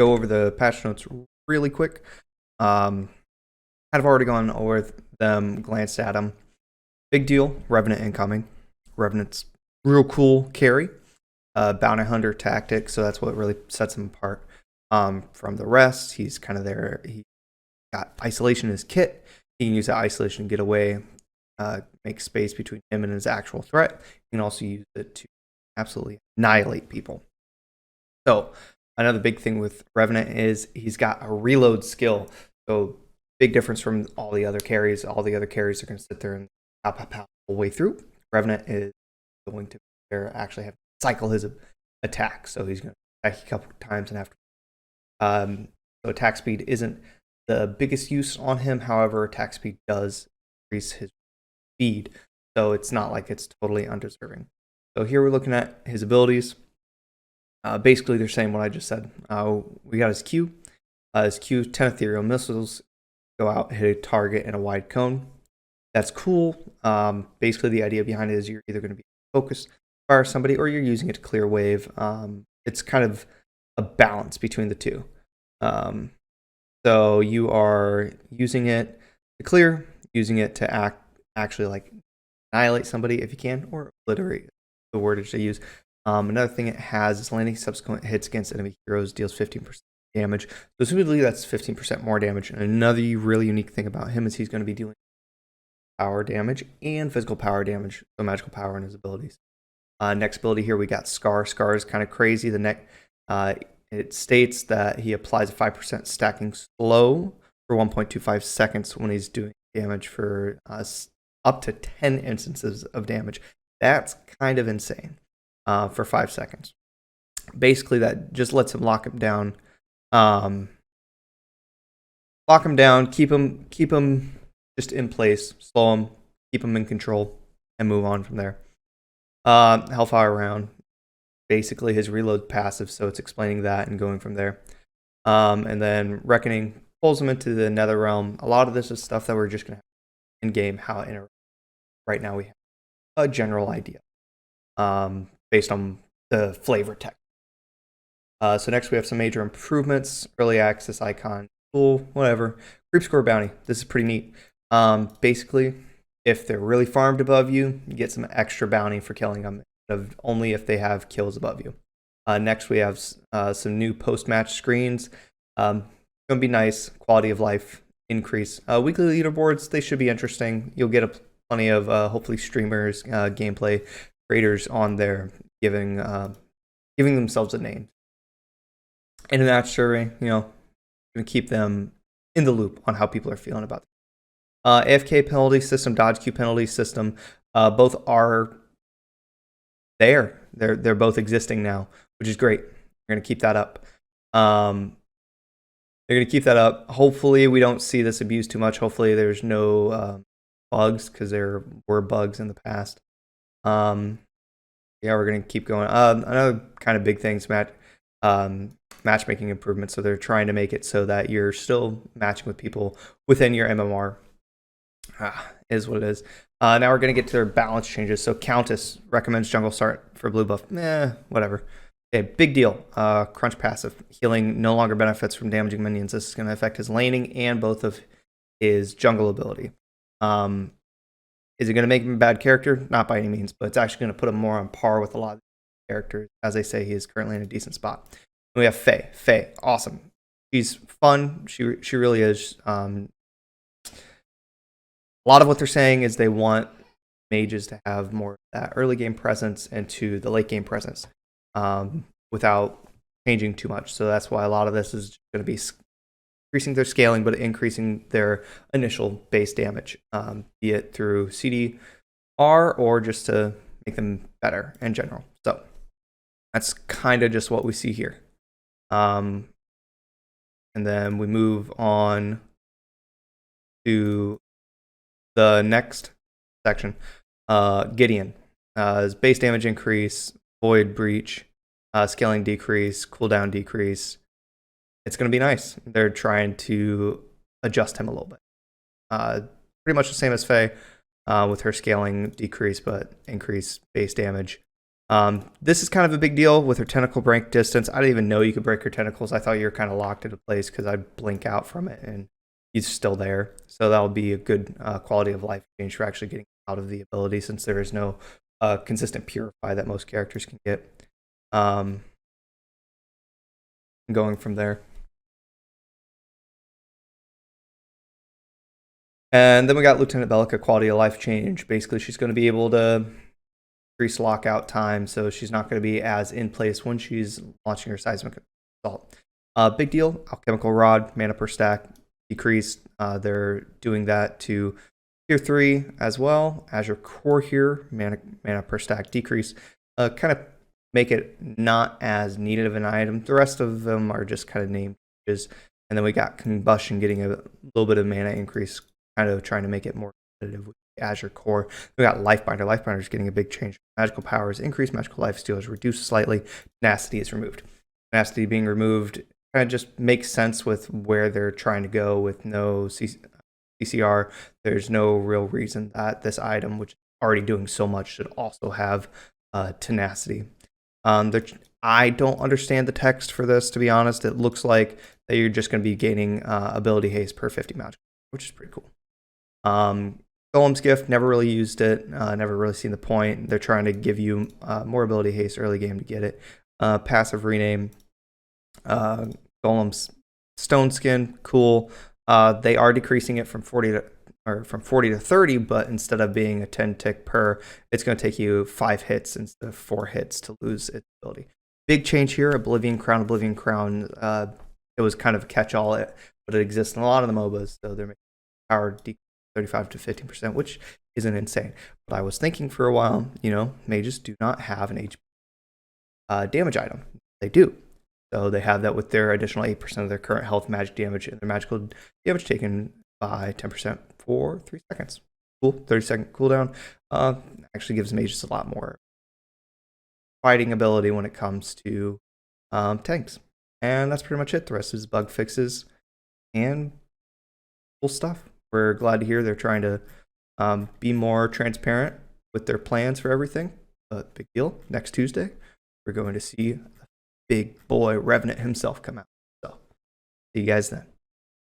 go over the patch notes really quick. Kind of already gone over them, glanced at them. Big deal, Revenant incoming. Revenant's real cool carry. Bounty hunter tactic, so that's what really sets him apart from the rest. He's kind of there. He got isolation in his kit. He can use that isolation to get away, make space between him and his actual threat. He can also use it to absolutely annihilate people. So another big thing with Revenant is he's got a reload skill. So big difference from all the other carries. All the other carries are going to sit there and pow, pow, pow the whole way through. Revenant is going to actually have to cycle his attack. So he's going to attack a couple times and have to. So attack speed isn't the biggest use on him. However, attack speed does increase his speed. So it's not like it's totally undeserving. So here we're looking at his abilities. Basically, they're saying what I just said. We got his Q. His Q, 10 ethereal missiles go out, hit a target in a wide cone. That's cool. Basically, the idea behind it is you're either going to be focused, fire somebody, or you're using it to clear wave. It's kind of a balance between the two. So you are using it to clear, using it to actually like annihilate somebody if you can, or obliterate, the wordage they use. Another thing it has is landing subsequent hits against enemy heroes deals 15% damage. So assumedly that's 15% more damage. And another really unique thing about him is he's going to be dealing power damage and physical power damage, so magical power in his abilities. Next ability here we got Scar. Scar is kind of crazy. It states that he applies a 5% stacking slow for 1.25 seconds when he's doing damage for up to 10 instances of damage. That's kind of insane for 5 seconds. Basically, that just lets him lock him down. Keep him just in place, slow him, keep him in control, and move on from there. Hellfire round. Basically his reload passive, so it's explaining that and going from there. And then Reckoning pulls him into the Nether Realm. A lot of this is stuff that we're just going to have in game, how it interacts. Right now we have a general idea based on the flavor tech. So next we have some major improvements. Early access icon, cool, whatever. Creep score bounty. This is pretty neat. Basically, if they're really farmed above you, you get some extra bounty for killing them. Of only if they have kills above you. Next, we have some new post-match screens. Going to be nice, quality of life increase. Weekly leaderboards, they should be interesting. You'll get plenty of hopefully streamers, gameplay creators on there giving themselves a name. In a match survey, going to keep them in the loop on how people are feeling about it. AFK penalty system, dodge queue penalty system, both are there. They're both existing now, which is great. They're going to keep that up. Hopefully we don't see this abused too much. Hopefully there's no bugs, because there were bugs in the past. We're going to keep going. Another kind of big thing is matchmaking improvements. So they're trying to make it so that you're still matching with people within your MMR. Is what it is. Now we're going to get to their balance changes. So Countess recommends jungle start for blue buff. Whatever. Okay, big deal. Crunch passive. Healing no longer benefits from damaging minions. This is going to affect his laning and both of his jungle ability. Is it going to make him a bad character? Not by any means, but it's actually going to put him more on par with a lot of characters. As I say, he is currently in a decent spot. And we have Faye. Faye, awesome. She's fun. She really is. A lot of what they're saying is they want mages to have more of that early game presence and to the late game presence without changing too much. So that's why a lot of this is going to be increasing their scaling, but increasing their initial base damage, be it through CDR or just to make them better in general. So that's kind of just what we see here. And then we move on to the next section. Gideon. His base damage increase, void breach, scaling decrease, cooldown decrease. It's going to be nice. They're trying to adjust him a little bit. Pretty much the same as Faye with her scaling decrease, but increase base damage. This is kind of a big deal with her tentacle break distance. I didn't even know you could break her tentacles. I thought you were kind of locked into place because I'd blink out from it and he's still there. So that'll be a good quality of life change for actually getting out of the ability, since there is no consistent purify that most characters can get. Going from there. And then we got Lieutenant Bellica quality of life change. Basically, she's going to be able to increase lockout time, so she's not going to be as in place when she's launching her seismic assault. Big deal. Alchemical Rod, mana per stack decreased. They're doing that to tier 3 as well. Azure Core here, mana per stack decrease. Kind of make it not as needed of an item. The rest of them are just kind of name changes. And then we got Combustion getting a little bit of mana increase, kind of trying to make it more competitive with Azure Core. We got Lifebinder. Lifebinder is getting a big change. Magical powers increase, magical lifesteal is reduced slightly, tenacity is removed. Tenacity being removed kind of just makes sense with where they're trying to go with no CCR. There's no real reason that this item, which is already doing so much, should also have tenacity. I don't understand the text for this, to be honest. It looks like that you're just going to be gaining ability haste per 50 magic, which is pretty cool. Golem's Gift, never really used it, never really seen the point. They're trying to give you more ability haste early game to get it. Passive rename, Golem's Stone Skin, cool. They are decreasing it from 40 to 30, but instead of being a 10 tick per, it's going to take you 5 hits instead of 4 hits to lose its ability. Big change here, Oblivion Crown. It was kind of a catch-all, but it exists in a lot of the MOBAs, so they're making power decrease 35 to 15%, which isn't insane. But I was thinking for a while, mages do not have an HP damage item. They do. So they have that with their additional 8% of their current health magic damage and their magical damage taken by 10% for 3 seconds. Cool, 30-second cooldown. Actually gives mages a lot more fighting ability when it comes to tanks. And that's pretty much it. The rest is bug fixes and cool stuff. We're glad to hear they're trying to be more transparent with their plans for everything. But big deal. Next Tuesday, we're going to see big boy Revenant himself come out. So see you guys then.